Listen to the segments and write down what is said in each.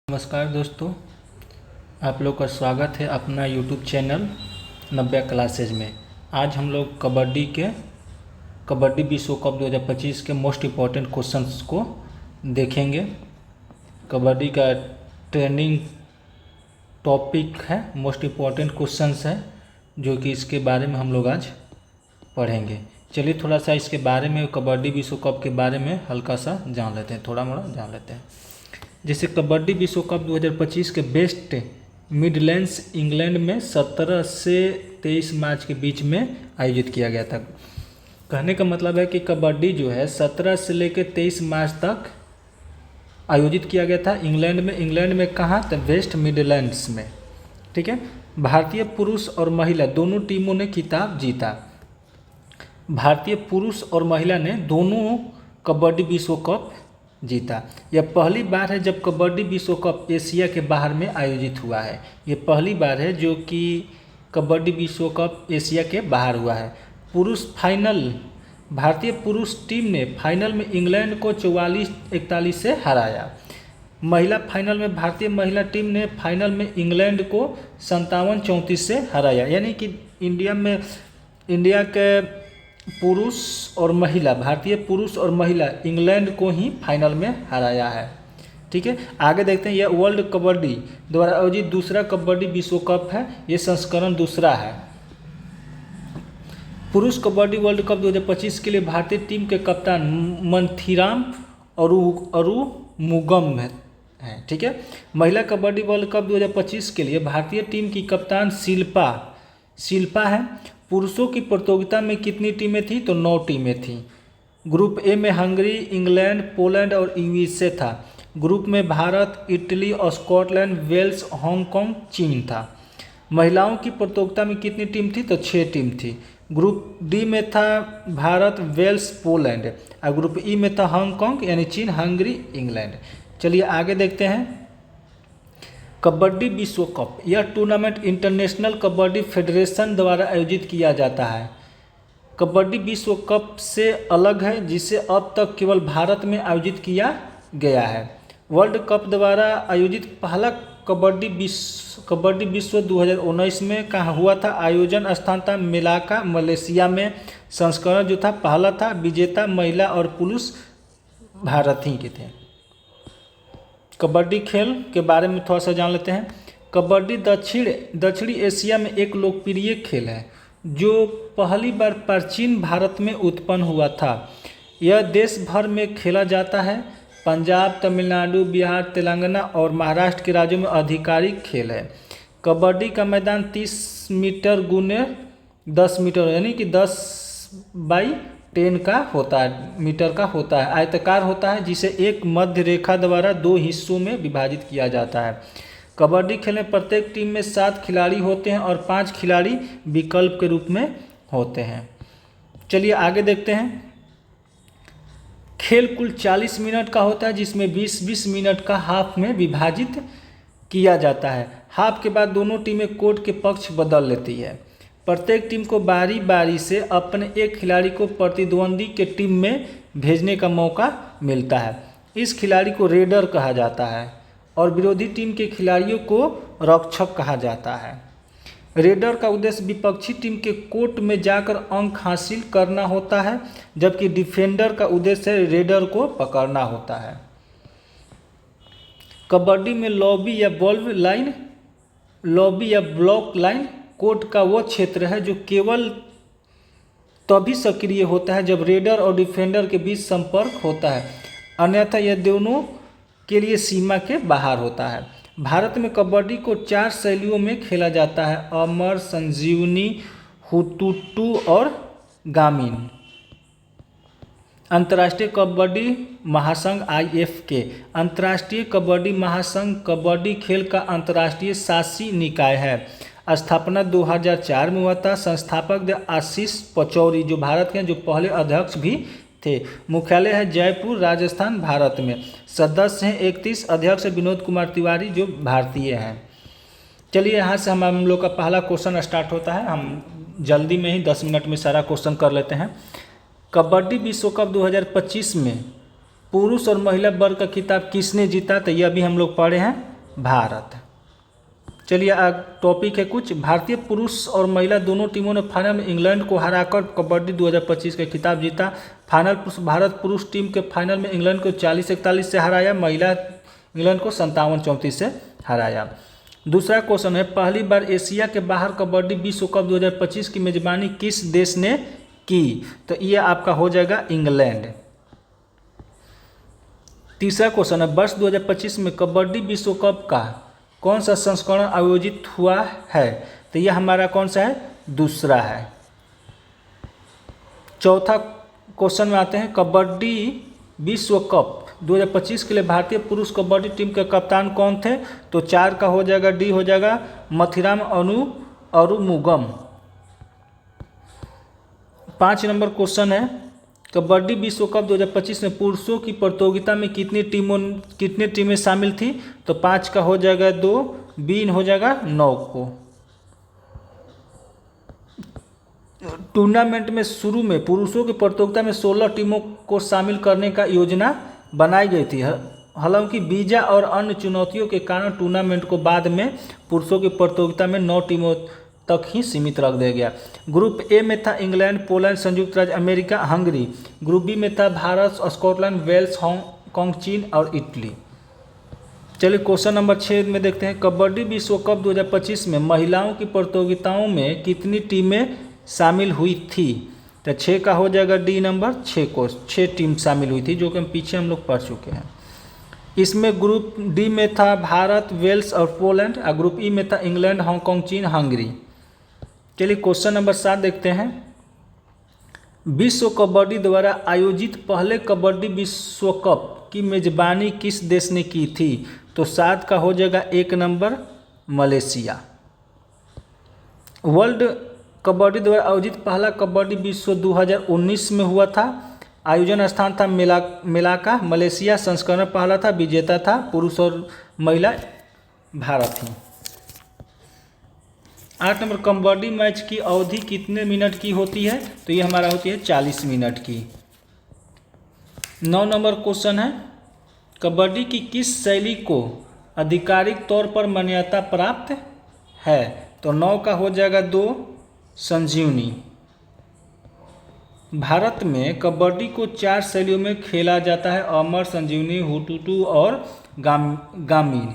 नमस्कार दोस्तों, आप लोग का स्वागत है अपना YouTube चैनल नव्या क्लासेज में। आज हम लोग कबड्डी विश्व कप 2025 के मोस्ट इम्पॉर्टेंट क्वेश्चंस को देखेंगे। कबड्डी का ट्रेंडिंग टॉपिक है, मोस्ट इम्पॉर्टेंट क्वेश्चंस है जो कि इसके बारे में हम लोग आज पढ़ेंगे। चलिए थोड़ा सा इसके बारे में, कबड्डी विश्व कप के बारे में हल्का सा जान लेते हैं, थोड़ा मोड़ा जान लेते हैं। जैसे कबड्डी विश्व कप 2025 के वेस्ट मिडलैंड्स इंग्लैंड में 17 से 23 मार्च के बीच में आयोजित किया गया था। कहने का मतलब है कि कबड्डी जो है 17 से लेकर 23 मार्च तक आयोजित किया गया था इंग्लैंड में कहाँ? तो वेस्ट मिडलैंड्स में। ठीक है। भारतीय पुरुष और महिला दोनों टीमों ने खिताब जीता। भारतीय पुरुष और महिला ने दोनों कबड्डी विश्व कप जीता। यह पहली बार है जब कबड्डी विश्व कप एशिया के बाहर में आयोजित हुआ है। ये पहली बार है जो कि कबड्डी विश्व कप एशिया के बाहर हुआ है। पुरुष फाइनल, भारतीय पुरुष टीम ने फाइनल में इंग्लैंड को 44-41 से हराया। महिला फाइनल में भारतीय महिला टीम ने फाइनल में इंग्लैंड को 57-34 से हराया। यानी कि इंडिया के पुरुष और महिला, भारतीय पुरुष और महिला इंग्लैंड को ही फाइनल में हराया है। ठीक है। आगे देखते हैं, यह वर्ल्ड कबड्डी द्वारा आयोजित दूसरा कबड्डी विश्व कप है। ये संस्करण दूसरा है। पुरुष कबड्डी वर्ल्ड कप 2025 के लिए भारतीय टीम के कप्तान मंथीराम अरुमुगम है। ठीक है। महिला कबड्डी वर्ल्ड कप 2025 के लिए भारतीय टीम की कप्तान शिल्पा है। पुरुषों की प्रतियोगिता में कितनी टीमें थी? तो 9 टीमें थीं। ग्रुप ए में हंगरी, इंग्लैंड, पोलैंड और यूएसए था। ग्रुप में Bharat, Italy, Scotland, Wales, Hong Kong, चीन था। महिलाओं की प्रतियोगिता में कितनी टीम थी? तो 6 टीम थी। ग्रुप डी में था भारत, वेल्स, पोलैंड और ग्रुप ई में था हांगकांग यानी चीन, हंगरी, इंग्लैंड। चलिए आगे देखते हैं। कबड्डी विश्व कप यह टूर्नामेंट इंटरनेशनल कबड्डी फेडरेशन द्वारा आयोजित किया जाता है। कबड्डी विश्व कप से अलग है, जिसे अब तक केवल भारत में आयोजित किया गया है। वर्ल्ड कप द्वारा आयोजित पहला कबड्डी विश्व 2019 में कहाँ हुआ था? आयोजन स्थान था मेलाका, मलेशिया में। संस्करण जो था पहला था। विजेता महिला और पुरुष भारत ही के थे। कबड्डी खेल के बारे में थोड़ा सा जान लेते हैं। कबड्डी दक्षिणी एशिया में एक लोकप्रिय खेल है जो पहली बार प्राचीन भारत में उत्पन्न हुआ था। यह देश भर में खेला जाता है। पंजाब, तमिलनाडु, बिहार, तेलंगाना और महाराष्ट्र के राज्यों में आधिकारिक खेल है। कबड्डी का मैदान 30 मीटर गुने 10 मीटर यानी कि 10x10 का होता है, मीटर का होता है। आयताकार होता है जिसे एक मध्य रेखा द्वारा 2 हिस्सों में विभाजित किया जाता है। कबड्डी खेल में प्रत्येक टीम में 7 खिलाड़ी होते हैं और 5 खिलाड़ी विकल्प के रूप में होते हैं। चलिए आगे देखते हैं। खेल कुल 40 मिनट का होता है जिसमें 20-20 मिनट का हाफ में विभाजित किया जाता है। हाफ के बाद दोनों टीमें कोर्ट के पक्ष बदल लेती है। प्रत्येक टीम को बारी बारी से अपने एक खिलाड़ी को प्रतिद्वंदी के टीम में भेजने का मौका मिलता है। इस खिलाड़ी को रेडर कहा जाता है और विरोधी टीम के खिलाड़ियों को रक्षक कहा जाता है। रेडर का उद्देश्य विपक्षी टीम के कोर्ट में जाकर अंक हासिल करना होता है, जबकि डिफेंडर का उद्देश्य रेडर को पकड़ना होता है। कबड्डी में लॉबी या ब्लॉक लाइन कोर्ट का वो क्षेत्र है जो केवल तभी सक्रिय होता है जब रेडर और डिफेंडर के बीच संपर्क होता है, अन्यथा यह दोनों के लिए सीमा के बाहर होता है। भारत में कबड्डी को 4 शैलियों में खेला जाता है: अमर, संजीवनी, हुतुटू और ग्रामीण। अंतर्राष्ट्रीय कबड्डी महासंघ (IFK) अंतर्राष्ट्रीय कबड्डी महासंघ कबड्डी खेल का अंतर्राष्ट्रीय शासी निकाय है। स्थापना 2004 में हुआ था। संस्थापक आशीष पचौरी जो भारत के जो पहले अध्यक्ष भी थे। मुख्यालय है जयपुर, राजस्थान, भारत में। सदस्य हैं 31। अध्यक्ष विनोद कुमार तिवारी जो भारतीय हैं। चलिए यहाँ से हम लोग का पहला क्वेश्चन स्टार्ट होता है। हम जल्दी में ही 10 मिनट में सारा क्वेश्चन कर लेते हैं। कबड्डी विश्व कप 2025 में पुरुष और महिला वर्ग का खिताब किसने जीता? तो यह भी हम लोग पढ़े हैं। भारत। चलिए टॉपिक है कुछ। भारतीय पुरुष और महिला दोनों टीमों ने फाइनल में इंग्लैंड को हराकर कबड्डी 2025 का खिताब जीता। फाइनल भारत पुरुष टीम के फाइनल में इंग्लैंड को 40-41 से हराया, महिला इंग्लैंड को 57-34 से हराया। दूसरा क्वेश्चन है, पहली बार एशिया के बाहर कबड्डी विश्व कप 2025 की मेजबानी किस देश ने की? तो ये आपका हो जाएगा इंग्लैंड। तीसरा क्वेश्चन है, वर्ष 2025 में कबड्डी विश्व कप का कौन सा संस्करण आयोजित हुआ है? तो यह हमारा कौन सा है? दूसरा है। चौथा क्वेश्चन में आते हैं, कबड्डी विश्व कप 2025 के लिए भारतीय पुरुष कबड्डी टीम के कप्तान कौन थे? तो 4 का हो जाएगा डी हो जाएगा मथिराम अरुमुगम। 5 नंबर क्वेश्चन है, कबड्डी विश्व कप 2025 में पुरुषों की प्रतियोगिता में कितनी टीमें शामिल थी? तो 5 का हो जाएगा 2, बी हो जाएगा 9 को। टूर्नामेंट में शुरू में पुरुषों की प्रतियोगिता में 16 टीमों को शामिल करने का योजना बनाई गई थी। हालांकि वीजा और अन्य चुनौतियों के कारण टूर्नामेंट को बाद में पुरुषों की प्रतियोगिता में 9 टीमों तक ही सीमित रख दिया गया। ग्रुप ए में था इंग्लैंड, पोलैंड, संयुक्त राज्य अमेरिका, हंगरी। ग्रुप बी में था भारत, स्कॉटलैंड, वेल्स, हांगकांग, चीन और इटली। चलिए क्वेश्चन नंबर 6 में देखते हैं, कबड्डी विश्व कप 2025 में महिलाओं की प्रतियोगिताओं में कितनी टीमें शामिल हुई थी? तो 6 का हो जाएगा डी नंबर 6 टीम शामिल हुई थी, जो कि हम पीछे लोग पढ़ चुके हैं। इसमें ग्रुप डी में था भारत, वेल्स और पोलैंड, और ग्रुप ई में था इंग्लैंड, हांगकांग, चीन, हंगरी। चलिए क्वेश्चन नंबर 7 देखते हैं, विश्व कबड्डी द्वारा आयोजित पहले कबड्डी विश्व कप की मेजबानी किस देश ने की थी? तो 7 का हो जाएगा 1 नंबर मलेशिया। वर्ल्ड कबड्डी द्वारा आयोजित पहला कबड्डी विश्व 2019 में हुआ था। आयोजन स्थान था मेलाका, मलेशिया। संस्करण पहला था, विजेता था पुरुष और महिला भारत ही। 8 नंबर, कबड्डी मैच की अवधि कितने मिनट की होती है? तो ये हमारा होती है 40 मिनट की। 9 नंबर क्वेश्चन है, कबड्डी की किस शैली को आधिकारिक तौर पर मान्यता प्राप्त है? तो 9 का हो जाएगा 2, संजीवनी। भारत में कबड्डी को 4 शैलियों में खेला जाता है, अमर, संजीवनी, हुटुटू और ग्रामीण।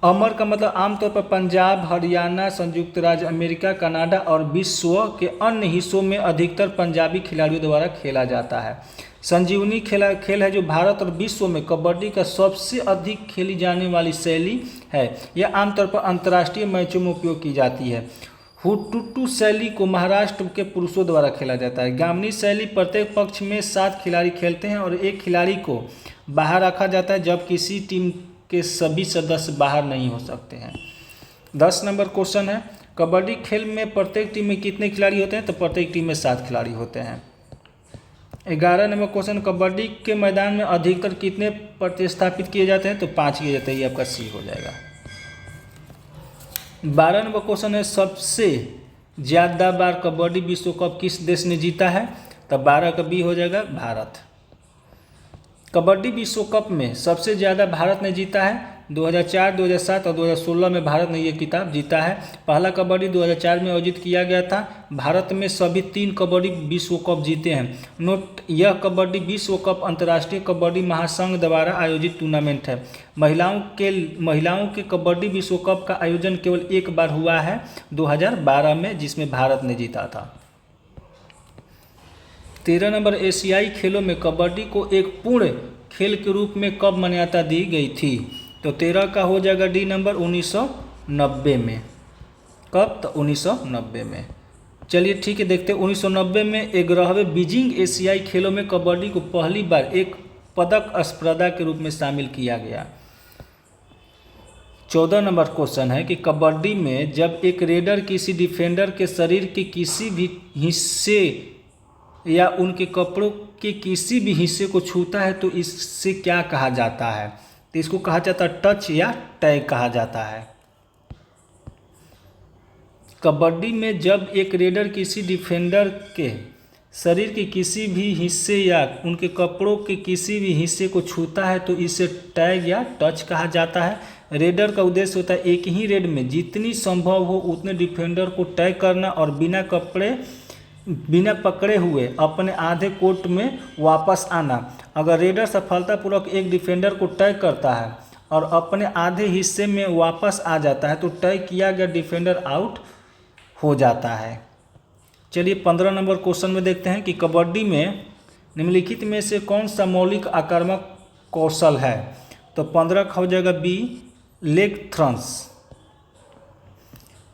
अमर का मतलब आमतौर पर पंजाब, हरियाणा, संयुक्त राज्य अमेरिका, कनाडा और विश्व के अन्य हिस्सों में अधिकतर पंजाबी खिलाड़ियों द्वारा खेला जाता है। संजीवनी खेल है जो भारत और विश्व में कबड्डी का सबसे अधिक खेली जाने वाली शैली है। यह आमतौर पर अंतर्राष्ट्रीय मैचों में उपयोग की जाती है। हुटुटू शैली को महाराष्ट्र के पुरुषों द्वारा खेला जाता है। ग्रामीण शैली प्रत्येक पक्ष में 7 खिलाड़ी खेलते हैं और एक खिलाड़ी को बाहर रखा जाता है जब किसी टीम के सभी सदस्य बाहर नहीं हो सकते हैं। 10 नंबर क्वेश्चन है, कबड्डी खेल में प्रत्येक टीम में कितने खिलाड़ी होते हैं? तो प्रत्येक टीम में 7 खिलाड़ी होते हैं। 11 नंबर क्वेश्चन, कबड्डी के मैदान में अधिकतर कितने प्रतिस्थापित किए जाते हैं? तो 5 किए जाते हैं, ये आपका सी हो जाएगा। 12 नंबर क्वेश्चन है, सबसे ज़्यादा बार कबड्डी विश्व कप किस देश ने जीता है? तो 12 का बी हो जाएगा भारत। कबड्डी विश्व कप में सबसे ज़्यादा भारत ने जीता है। 2004, 2007 और 2016 में भारत ने ये खिताब जीता है। पहला कबड्डी 2004 में आयोजित किया गया था। भारत में सभी 3 कबड्डी विश्व कप जीते हैं। नोट, यह कबड्डी विश्व कप अंतर्राष्ट्रीय कबड्डी महासंघ द्वारा आयोजित टूर्नामेंट है। महिलाओं के कबड्डी विश्व कप का आयोजन केवल एक बार हुआ है, 2012 में, जिसमें भारत ने जीता था। 13 नंबर, एशियाई खेलों में कबड्डी को एक पूर्ण खेल के रूप में कब मान्यता दी गई थी? तो 13 का हो जाएगा डी नंबर 1990 में। कब? तो 1990 में। चलिए ठीक है, देखते हैं 1990 में 11वें बीजिंग एशियाई खेलों में कबड्डी को पहली बार एक पदक स्पर्धा के रूप में शामिल किया गया। 14 नंबर क्वेश्चन है कि कबड्डी में जब एक रेडर किसी डिफेंडर के शरीर के किसी भी हिस्से या उनके कपड़ों के किसी भी हिस्से को छूता है तो इससे क्या कहा जाता है? तो इसको कहा जाता है टच या टैग कहा जाता है। कबड्डी में जब एक रेडर किसी डिफेंडर के शरीर के किसी भी हिस्से या उनके कपड़ों के किसी भी हिस्से को छूता है तो इसे टैग या टच कहा जाता है। रेडर का उद्देश्य होता है एक ही रेड में जितनी संभव हो उतने डिफेंडर को टैग करना और बिना पकड़े हुए अपने आधे कोर्ट में वापस आना। अगर रेडर सफलतापूर्वक एक डिफेंडर को टैग करता है और अपने आधे हिस्से में वापस आ जाता है तो टैग किया गया डिफेंडर आउट हो जाता है। चलिए 15 नंबर क्वेश्चन में देखते हैं कि कबड्डी में निम्नलिखित में से कौन सा मौलिक आक्रामक कौशल है। तो 15 का हो जाएगा बी लेग थ्रंस।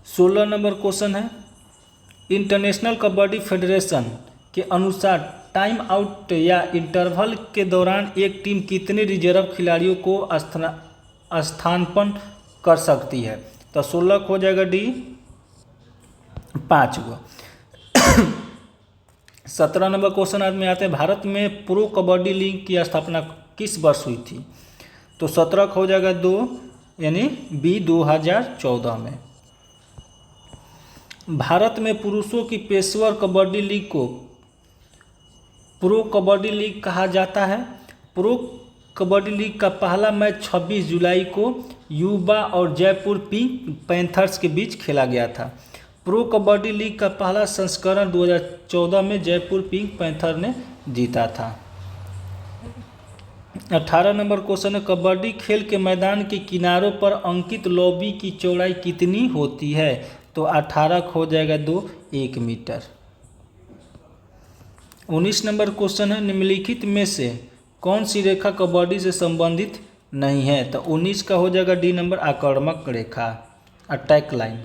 16 नंबर क्वेश्चन है इंटरनेशनल कबड्डी फेडरेशन के अनुसार टाइम आउट या इंटरवल के दौरान एक टीम कितने रिजर्व खिलाड़ियों को स्थानापन्न कर सकती है। तो 16 हो जाएगा डी 5 गो। 17 नंबर क्वेश्चन आज में आते हैं भारत में प्रो कबड्डी लीग की स्थापना किस वर्ष हुई थी। तो 17 हो जाएगा 2 यानी बी 2014 में। भारत में पुरुषों की पेशेवर कबड्डी लीग को प्रो कबड्डी लीग कहा जाता है। प्रो कबड्डी लीग का पहला मैच 26 जुलाई को युवा और जयपुर पिंक पैंथर्स के बीच खेला गया था। प्रो कबड्डी लीग का पहला संस्करण 2014 में जयपुर पिंक पैंथर ने जीता था। 18 नंबर क्वेश्चन है कबड्डी खेल के मैदान के किनारों पर अंकित लॉबी की चौड़ाई कितनी होती है। तो 18 हो जाएगा 1 मीटर। 19 नंबर क्वेश्चन है निम्नलिखित में से कौन सी रेखा कबड्डी से संबंधित नहीं है। तो 19 का हो जाएगा डी नंबर आक्रामक रेखा अटैक लाइन।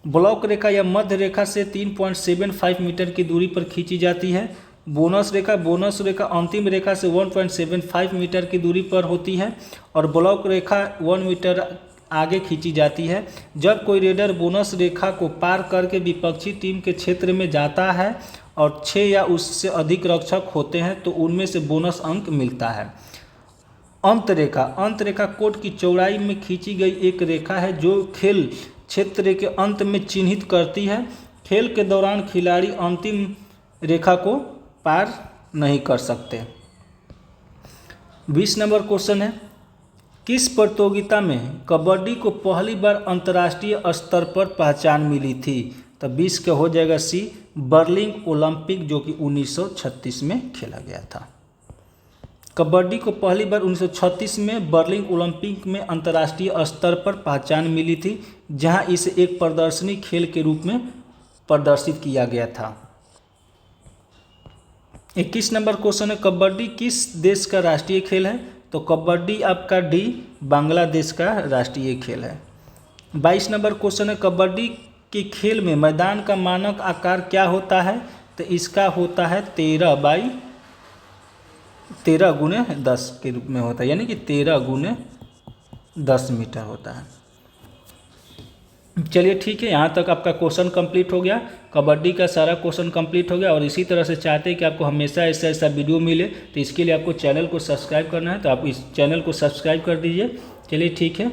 ब्लॉक रेखा या मध्य रेखा से 3.75 मीटर की दूरी पर खींची जाती है। बोनस रेखा अंतिम रेखा से 1.75 मीटर की दूरी पर होती है और ब्लॉक रेखा 1 मीटर आगे खींची जाती है। जब कोई रेडर बोनस रेखा को पार करके विपक्षी टीम के क्षेत्र में जाता है और 6 या उससे अधिक रक्षक होते हैं तो उनमें से बोनस अंक मिलता है। अंत रेखा कोर्ट की चौड़ाई में खींची गई एक रेखा है जो खेल क्षेत्र के अंत में चिन्हित करती है। खेल के दौरान खिलाड़ी अंतिम रेखा को पार नहीं कर सकते। 20 नंबर क्वेश्चन है किस प्रतियोगिता में कबड्डी को पहली बार अंतर्राष्ट्रीय स्तर पर पहचान मिली थी। तो 20 का हो जाएगा सी बर्लिन ओलंपिक जो कि 1936 में खेला गया था। कबड्डी को पहली बार 1936 में बर्लिन ओलंपिक में अंतर्राष्ट्रीय स्तर पर पहचान मिली थी जहां इसे एक प्रदर्शनी खेल के रूप में प्रदर्शित किया गया था। 21 नंबर क्वेश्चन है कबड्डी किस देश का राष्ट्रीय खेल है। तो कबड्डी आपका डी बांग्लादेश का राष्ट्रीय खेल है। 22 नंबर क्वेश्चन है कबड्डी के खेल में मैदान का मानक आकार क्या होता है। तो इसका होता है 13x10 के रूप में होता है यानी कि 13x10 मीटर होता है। चलिए ठीक है, यहाँ तक आपका क्वेश्चन कंप्लीट हो गया। कबड्डी का सारा क्वेश्चन कंप्लीट हो गया और इसी तरह से चाहते हैं कि आपको हमेशा ऐसा वीडियो मिले तो इसके लिए आपको चैनल को सब्सक्राइब करना है। तो आप इस चैनल को सब्सक्राइब कर दीजिए। चलिए ठीक है।